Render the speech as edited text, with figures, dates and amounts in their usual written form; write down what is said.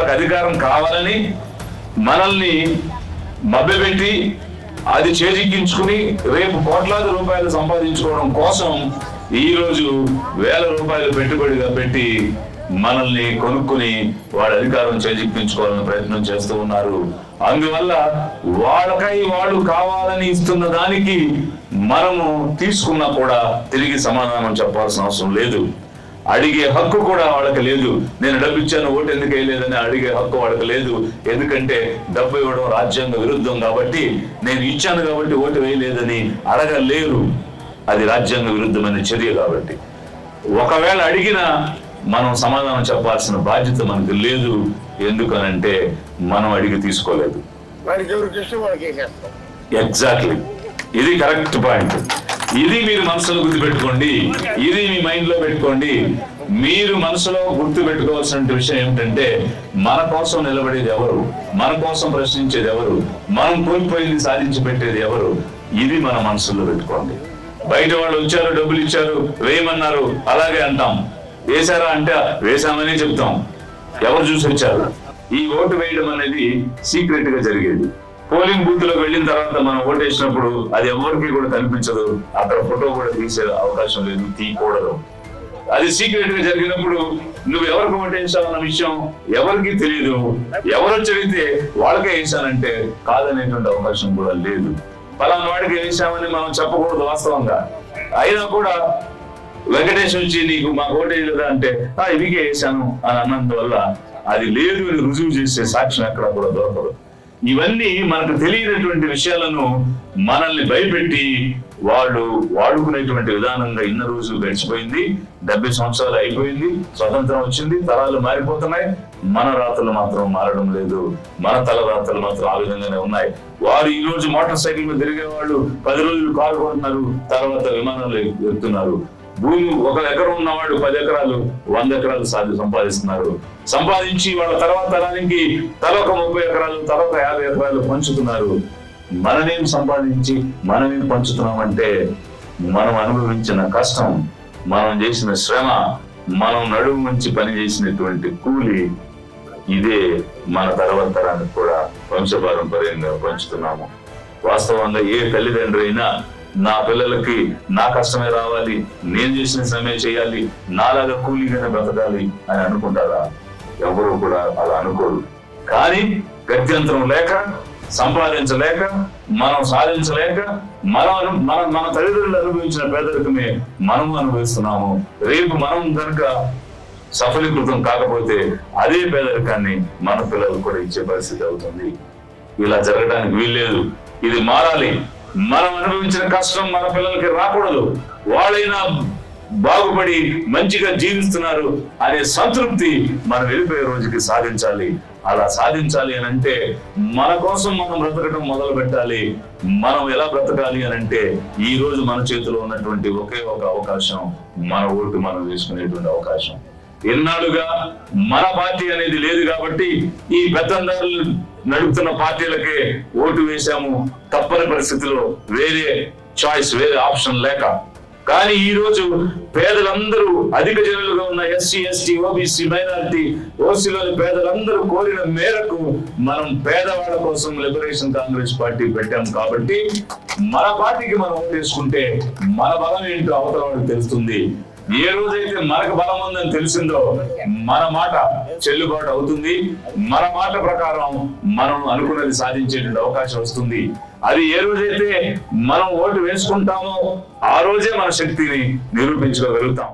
వాళ్ళకి అధికారం కావాలని మనల్ని మభ్యపెట్టి అది చేజిక్కించుకుని రేపు కోట్లాది రూపాయలు సంపాదించుకోవడం కోసం ఈ రోజు వేల రూపాయలు పెట్టుబడిగా పెట్టి మనల్ని కొనుక్కుని వాళ్ళ అధికారం చేజిక్కించుకోవాలని ప్రయత్నం చేస్తూ ఉన్నారు. అందువల్ల వాళ్ళకై వాళ్ళు కావాలని ఇస్తున్న దానికి మనము తీసుకున్నా కూడా తిరిగి సమాధానం చెప్పాల్సిన అవసరం లేదు. అడిగే హక్కు కూడా వాళ్ళకి లేదు. నేను డబ్బు ఇచ్చాను, ఓటు ఎందుకు వేయలేదని అడిగే హక్కు వాళ్ళకి లేదు. ఎందుకంటే డబ్బు ఇవ్వడం రాజ్యాంగ విరుద్ధం కాబట్టి, నేను ఇచ్చాను కాబట్టి ఓటు వేయలేదని అడగలేరు. అది రాజ్యాంగ విరుద్ధమైన చర్య కాబట్టి ఒకవేళ అడిగినా మనం సమాధానం చెప్పాల్సిన బాధ్యత మనకు లేదు. ఎందుకనంటే మనం అడిగి తీసుకోలేదు. ఎగ్జాక్ట్లీ, ఇది కరెక్ట్ పాయింట్. ఇది మీరు మనసులో గుర్తుపెట్టుకోండి, ఇది మీ మైండ్ లో పెట్టుకోండి. మీరు మనసులో గుర్తు పెట్టుకోవాల్సిన విషయం ఏమిటంటే, మన కోసం నిలబడేది ఎవరు, మన కోసం ప్రశ్నించేది ఎవరు, మనం కోల్పోయింది సాధించి పెట్టేది ఎవరు, ఇది మన మనసులో పెట్టుకోండి. బయట వాళ్ళు వచ్చారు, డబ్బులు ఇచ్చారు, వేయమన్నారు, అలాగే అంటాం. వేశారా అంటే వేశామని చెప్తాం. ఎవరు చూసి వచ్చారు? ఈ ఓటు వేయడం అనేది సీక్రెట్ గా జరిగేది. పోలింగ్ బూత్ లోకి వెళ్ళిన తర్వాత మనం ఓటు వేసినప్పుడు అది ఎవరికి కూడా కనిపించదు. అక్కడ ఫోటో కూడా తీసే అవకాశం లేదు, తీయకూడదు. అది సీక్రెట్ గా జరిగినప్పుడు నువ్వు ఎవరికి ఓటు వేసావన్న విషయం ఎవరికి తెలియదు. ఎవరు అడిగితే వాళ్ళకే వేసానంటే కాదనేటువంటి అవకాశం కూడా లేదు. పలానా వాడికి వేసామని మనం చెప్పకూడదు వాస్తవంగా. అయినా కూడా వెంకటేష్ వచ్చి నీకు మా ఓటు వేయలేదా అంటే ఇదికే వేసాను అని అన్నందువల్ల అది లేదు అని రుజువు చేసే సాక్ష్యం ఎక్కడ కూడా దొరకదు. ఇవన్నీ మనకు తెలియనటువంటి విషయాలను మనల్ని భయపెట్టి వాళ్ళు వాడుకునేటువంటి విధానంగా ఇన్న రోజులు గడిచిపోయింది. 70 సంవత్సరాలు అయిపోయింది, స్వతంత్రం వచ్చింది, తరాలు మారిపోతున్నాయి. మన రాతలు మాత్రం మారడం లేదు. మన తల రాతలు మాత్రం ఆ విధంగానే ఉన్నాయి. వారు ఈ రోజు మోటార్ సైకిల్ మీద తిరిగే వాళ్ళు 10 రోజులు కారు కొంటున్నారు, తర్వాత విమానాలు ఎక్కుతున్నారు. భూమి 1 ఎకరం ఉన్నవాడు 10 ఎకరాలు 100 ఎకరాలు సంపాదిస్తున్నారు. సంపాదించి వాళ్ళ తర్వాత తరానికి తలొక 30 ఎకరాలు తలొక 50 ఎకరాలు పంచుతున్నారు. మనమేం సంపాదించి మనమేం పంచుతున్నామంటే, మనం అనుభవించిన కష్టం, మనం చేసిన శ్రమ, మనం నడుము నుంచి పని చేసినటువంటి కూలి, ఇదే మన తర్వాత తరానికి కూడా వంశపారంపర్యంగా పంచుతున్నాము. వాస్తవంగా ఏ తల్లిదండ్రి అయినా నా పిల్లలకి నా కష్టమే రావాలి, నేను చేసిన శ్రమే చేయాలి, నాలాగా కూలీగానే బ్రతకాలి అని అనుకుంటారా? ఎవరు కూడా అలా అనుకోరు. కానీ గత్యంతరం లేక, సంపాదించలేక, మనం సాధించలేక, మన తల్లిదండ్రులు అనుభవించిన పేదరికమే మనము అనుభవిస్తున్నాము. రేపు మనం కనుక సఫలీకృతం కాకపోతే అదే పేదరికాన్ని మన పిల్లలు కూడా ఇచ్చే పరిస్థితి అవుతుంది. ఇలా జరగడానికి వీల్లేదు. ఇది మారాలి. మనం అనుభవించిన కష్టం మన పిల్లలకి రాకూడదు. వాళ్ళైనా బాగుపడి మంచిగా జీవిస్తున్నారు అనే సంతృప్తి మనం వెళ్ళిపోయే రోజుకి సాధించాలి. అలా సాధించాలి అని అంటే మన కోసం మనం బ్రతకడం మొదలు పెట్టాలి. మనం ఎలా బ్రతకాలి అని అంటే, ఈ రోజు మన చేతిలో ఉన్నటువంటి ఒకే ఒక అవకాశం, మన ఓటు మనం వేసుకునేటువంటి అవకాశం. ఎన్నాళ్ళుగా మన పార్టీ అనేది లేదు కాబట్టి ఈ పెత్తందారులు నడుపుతున్న పార్టీలకే ఓటు వేశాము, తప్పని పరిస్థితిలో, వేరే చాయిస్, వేరే ఆప్షన్ లేక. కానీ ఈ రోజు పేదలందరూ, అధిక జనులుగా ఉన్న ఎస్సీ, ఎస్టీ, ఓబీసీ, మైనారిటీ, ఓసీలోని పేదలందరూ కోరిన మేరకు మనం పేదవాళ్ళ కోసం లిబరేషన్ కాంగ్రెస్ పార్టీ పెట్టాం. కాబట్టి మన పార్టీకి మనం ఓటు వేసుకుంటే మన బలం ఏంటో అవతల వాళ్ళకి తెలుస్తుంది. ఏ రోజైతే మనకు బలం ఉందని తెలిసిందో మన మాట చెల్లుబాటు అవుతుంది. మన మాట ప్రకారం మనం అనుకున్నది సాధించేటువంటి అవకాశం వస్తుంది. అది ఏ రోజైతే మనం ఓటు వేసుకుంటామో ఆ రోజే మన శక్తిని నిరూపించుకోగలుగుతాం.